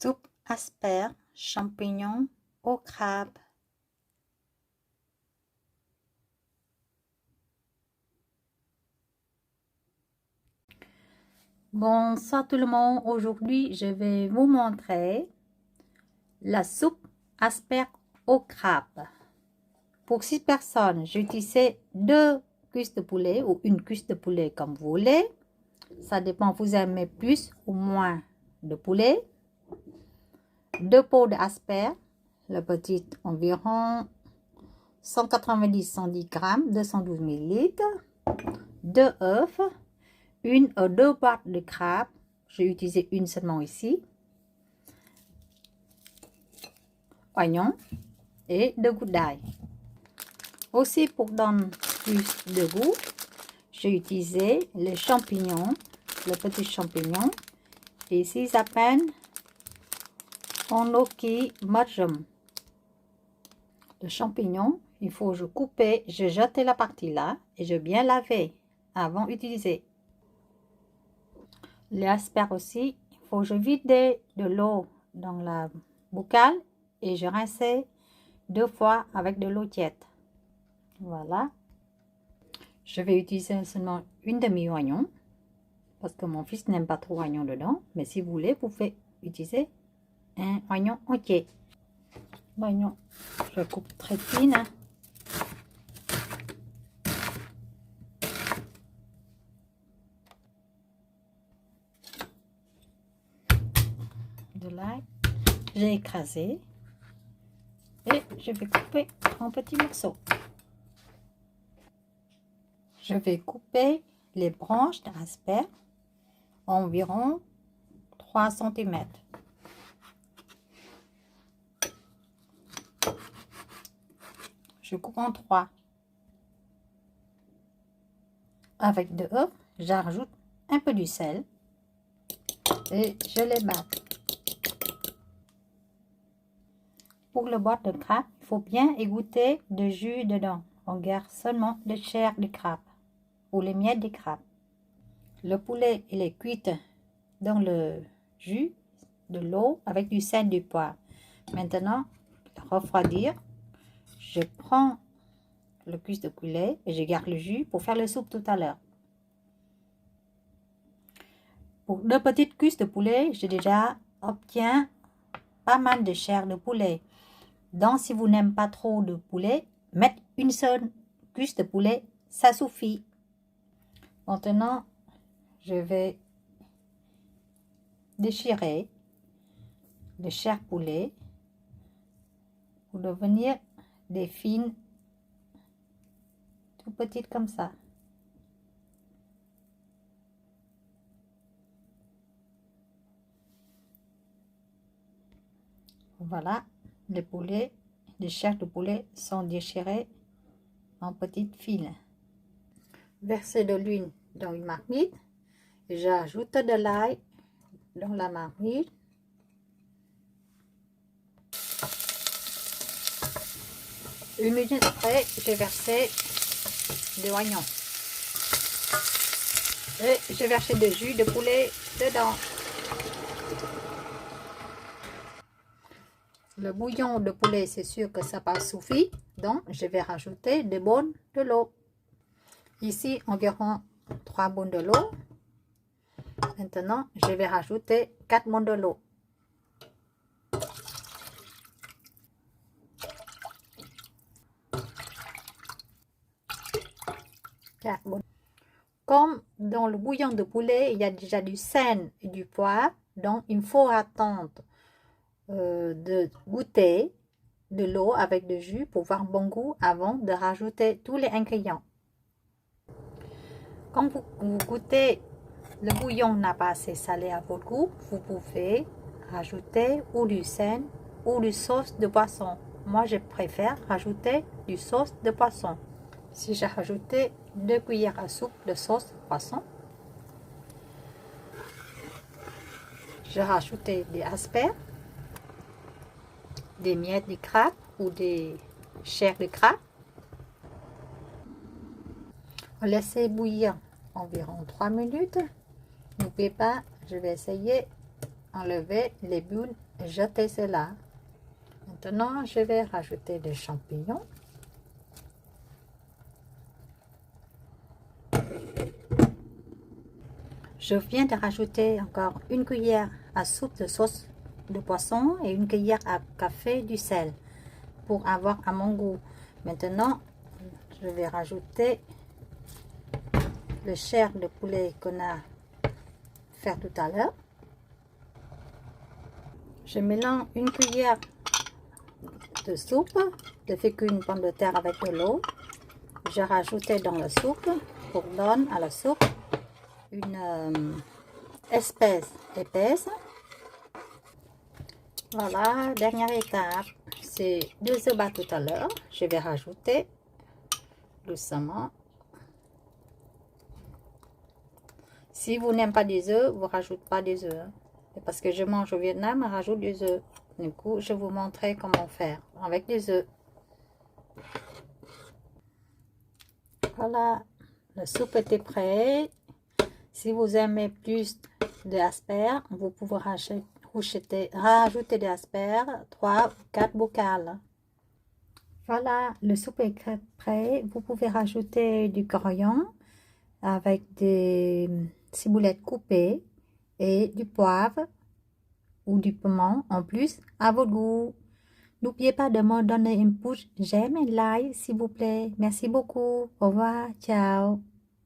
Soupe asperges, champignons au crabe. Bonsoir tout le monde, aujourd'hui je vais vous montrer la soupe asperges au crabe. Pour 6 personnes, j'ai utilisé 2 cuisses de poulet ou une cuisse de poulet comme vous voulez. Ça dépend, vous aimez plus ou moins de poulet. 2 pots d'asperges, la petite environ 190-110 grammes, 212 ml. 2 œufs, une ou 2 boîtes de crabe, j'ai utilisé une seulement ici, oignons et 2 gouttes d'ail. Aussi pour donner plus de goût, j'ai utilisé les champignons, le petit champignon, et ici ça s'appelle enoki mushroom. Le champignon, il faut que je coupe, je jette la partie là et je bien laver avant d'utiliser. Les asperges aussi, il faut que je vide de l'eau dans la boucale et je rince 2 fois avec de l'eau tiède. Voilà. Je vais utiliser seulement une demi-oignon parce que mon fils n'aime pas trop oignon dedans. Mais si vous voulez, vous pouvez utiliser un oignon entier. L'oignon, je coupe très fine. De l'ail, j'ai écrasé et je vais couper en petits morceaux. Je vais couper les branches d'asperges environ 3 cm. Je coupe en 3. Avec 2 œufs, j'ajoute un peu du sel et je les bats. Pour le boîte de crabe, il faut bien égoutter de jus dedans. On garde seulement la chair du crabe ou les miettes du crabe. Le poulet, il est cuit dans le jus de l'eau avec du sel et du poivre. Maintenant, refroidir, je prends le cuisse de poulet et je garde le jus pour faire le soupe tout à l'heure. Pour 2 petites cuisses de poulet, j'ai déjà obtient pas mal de chair de poulet. Donc, si vous n'aimez pas trop de poulet, mettre une seule cuisse de poulet, ça suffit. Maintenant, je vais déchirer les chairs poulet pour devenir des fines, tout petites comme ça. Voilà, les poulets, les chairs de poulet sont déchirées en petites fines. Versez de l'huile dans une marmite. J'ajoute de l'ail dans la marmite. Une minute après, j'ai versé de l'oignon. Et j'ai versé du jus de poulet dedans. Le bouillon de poulet, c'est sûr que ça pas suffit. Donc, je vais rajouter des bonnes de l'eau. Ici, environ 3 bonnes de l'eau. Maintenant, je vais rajouter 4 bonnes de l'eau. Comme dans le bouillon de poulet, il y a déjà du sel et du poivre, donc il faut attendre de goûter de l'eau avec du jus pour voir bon goût avant de rajouter tous les ingrédients. Quand vous goûtez, le bouillon n'a pas assez salé à votre goût, vous pouvez rajouter ou du sel ou du sauce de poisson. Moi, je préfère rajouter du sauce de poisson. Si j'ai rajouté 2 cuillères à soupe de sauce de poisson, j'ai rajouté des asperges, des miettes de crabe ou des chairs de crabe. Laissez bouillir environ 3 minutes. N'oubliez pas, je vais essayer enlever les bulles et jeter cela. Maintenant, je vais rajouter des champignons. Je viens de rajouter encore une cuillère à soupe de sauce de poisson et une cuillère à café du sel pour avoir à mon goût. Maintenant, je vais rajouter le chair de poulet qu'on a fait tout à l'heure. Je mélange une cuillère de soupe de fécule pomme de terre avec de l'eau. Je rajoute dans la soupe pour donner à la soupe une espèce épaisse. Voilà, dernière étape, c'est 2 œufs battus tout à l'heure. Je vais rajouter doucement. Si vous n'aimez pas des œufs, vous ne rajoutez pas des œufs. Parce que je mange au Vietnam, je rajoute des œufs. Du coup, je vais vous montrer comment faire avec des œufs. Voilà, la soupe était prête. Si vous aimez plus d'asperges, vous pouvez rajouter des asperges, 3 ou 4 bocales. Voilà, le soupe est prêt. Vous pouvez rajouter du coriandre avec des ciboulettes coupées et du poivre ou du piment en plus à votre goût. N'oubliez pas de me donner un pouce j'aime et like s'il vous plaît. Merci beaucoup. Au revoir. Ciao.